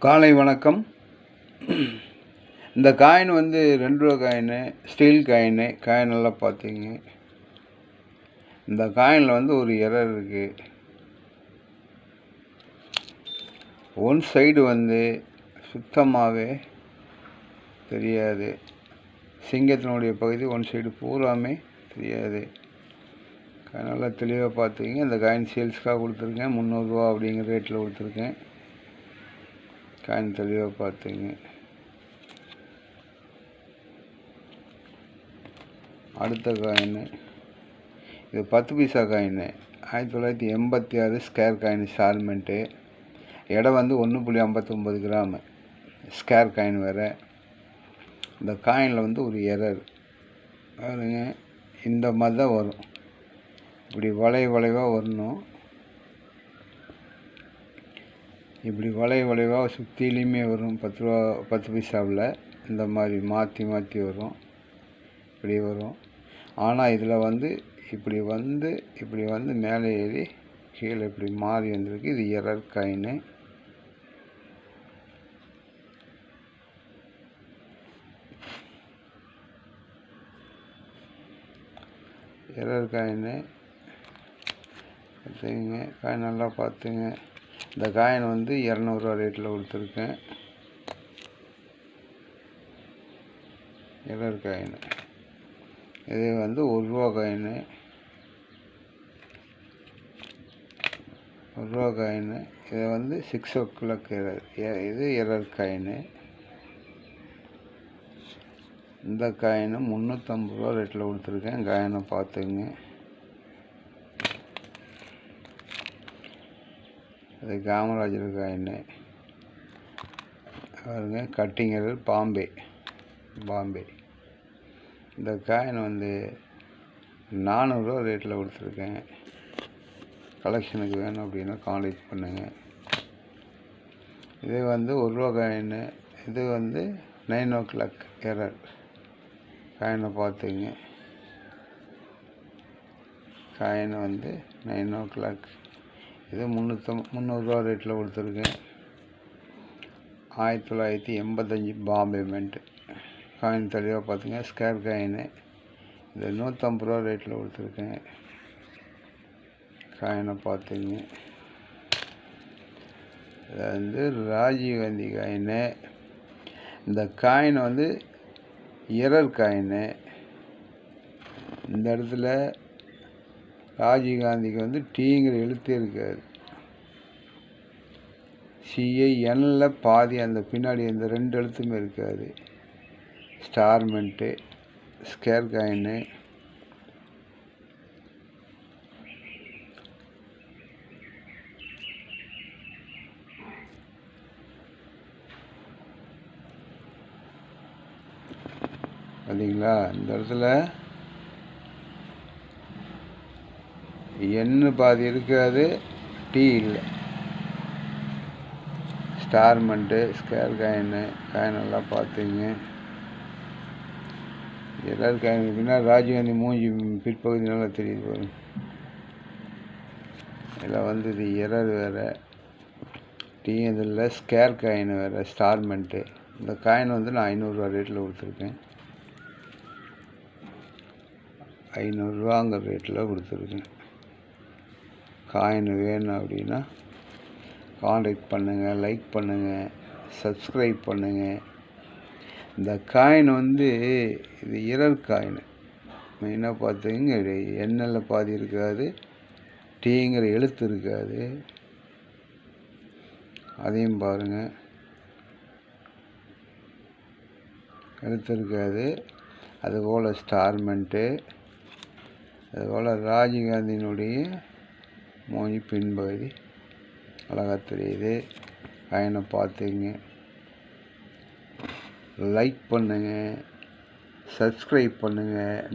காலை வணக்கம். இந்த காயின் வந்து 2 ரூபா காயினு, ஸ்டீல் காயினு. காயினெல்லாம் பார்த்தீங்க. இந்த காயினில் வந்து ஒரு எரர் இருக்குது. ஒன் சைடு வந்து சுத்தமாகவே தெரியாது. சிங்கத்தினுடைய பகுதி ஒன் சைடு பூராமே தெரியாது. நல்லா தெளிவாக பார்த்துக்கிங்க. இந்த காயின் சேல்ஸ்க்காக கொடுத்துருக்கேன். 300 ரூபா அப்படிங்கிற ரேட்டில் கொடுத்துருக்கேன். காயின் தெளிவாக பார்த்துங்க. அடுத்த காயின்னு இது 10 பைசா காயின்னு. 1986 ஸ்கேர் காயின் இன்ஸ்டால்மெண்ட்டு. எடை வந்து 1.59 கிராமு. ஸ்கேர் காயின் வேறு. இந்த காயினில் வந்து ஒரு எரர் பாருங்க. இந்த மாதிரி தான் வரும். இப்படி வளைவாக வரணும். இப்படி வளைவாக சுற்றிலையுமே வரும். 10 ரூபா 10 பைசாவில் இந்த மாதிரி மாற்றி வரும். இப்படி வரும். ஆனால் இதில் வந்து இப்படி வந்து மேலே ஏறி கீழே இப்படி மாறி வந்திருக்கு. இது எரர் காயின்னு. எரர் காயின்னு பார்த்துங்க. காயின் நல்லா பார்த்துங்க. இந்த காயின் வந்து 200 ரூபா ரேட்டில் கொடுத்துருக்கேன். Error coin. இது வந்து 1 ரூபா காயின்னு. 1 ரூபா காயின்னு. இது வந்து 6 o'clock எரர். இது எரர் காயின்னு. இந்த காயினை 350 ரூபா ரேட்டில் கொடுத்துருக்கேன். காயினை பார்த்துங்க. அது காமராஜர் காயின்னு பாருங்க. Cutting error Bombay. இந்த காயின் வந்து 400 ரூபா ரேட்டில் கொடுத்துருக்கேன். கலெக்ஷனுக்கு வேணும் அப்படின்னா கான்டாக்ட் பண்ணுங்கள். இது வந்து 1 ரூபா காயின்னு. இது வந்து 9 o'clock எரர். காயினை பார்த்துங்க. காயின் வந்து 9 o'clock. இது 300 ரூபா ரேட்டில் கொடுத்துருக்கேன். 1985 பாம்பே மின்ட்டு. காயின் தெளிவாக பார்த்துங்க. ஸ்கேர் காயின்னு. இது 150 ரூபா ரேட்டில் கொடுத்துருக்கேன். காயினை பார்த்துங்க. இது வந்து ராஜீவ் காந்தி காயின்னு. இந்த காயின் வந்து எரர் காயின்னு. இந்த இடத்துல ராஜீவ் காந்திக்கு வந்து டீங்கிற எழுத்தே இருக்காது. CINல பாதி அந்த பின்னாடி அந்த 2 எழுத்துமே இருக்காது. ஸ்டார்மெண்ட்டு. ஸ்கேர் காயின்னு. பார்த்தீங்களா? இந்த இடத்துல எண்ணு பாதி இருக்காது, டீ இல்லை. ஸ்டார்மெண்ட்டு. Square coin. காயின் நல்லா பார்த்துங்க. எரர் காயின் பின்னால் ராஜீவ்காந்தி மூஞ்சி பிற்பகுதி நல்லா தெரியுது பாருங்க. இதில் வந்து இது எரர் வேறு. டீ இதில் ஸ்கேர் காயின் வேறு. ஸ்டார்மெண்ட்டு. இந்த காயின் வந்து நான் 500 ரூபா ரேட்டில் கொடுத்துருக்கேன். 500 ரூபாங்கிற ரேட்டில் கொடுத்துருக்கேன். காயின் வேணும் அப்படின்னா கான்டாக்ட் பண்ணுங்கள். லைக் பண்ணுங்கள். சப்ஸ்கிரைப் பண்ணுங்கள். இந்த காயின் வந்து இது எரர் காயின். மெயினாக பார்த்துங்க. எண்ணில் பாதி இருக்காது, டீங்கிற எழுத்து இருக்காது. அதையும் பாருங்கள். எழுத்து இருக்காது. அதுபோல் ஸ்டார்மெண்ட்டு. அதுபோல் ராஜீவ்காந்தியினுடைய மூஞ்சி பின்பகுதி அழகாக தெரியுது. காயினை பார்த்துங்க. லைக் பண்ணுங்கள். சப்ஸ்கிரைப் பண்ணுங்கள்.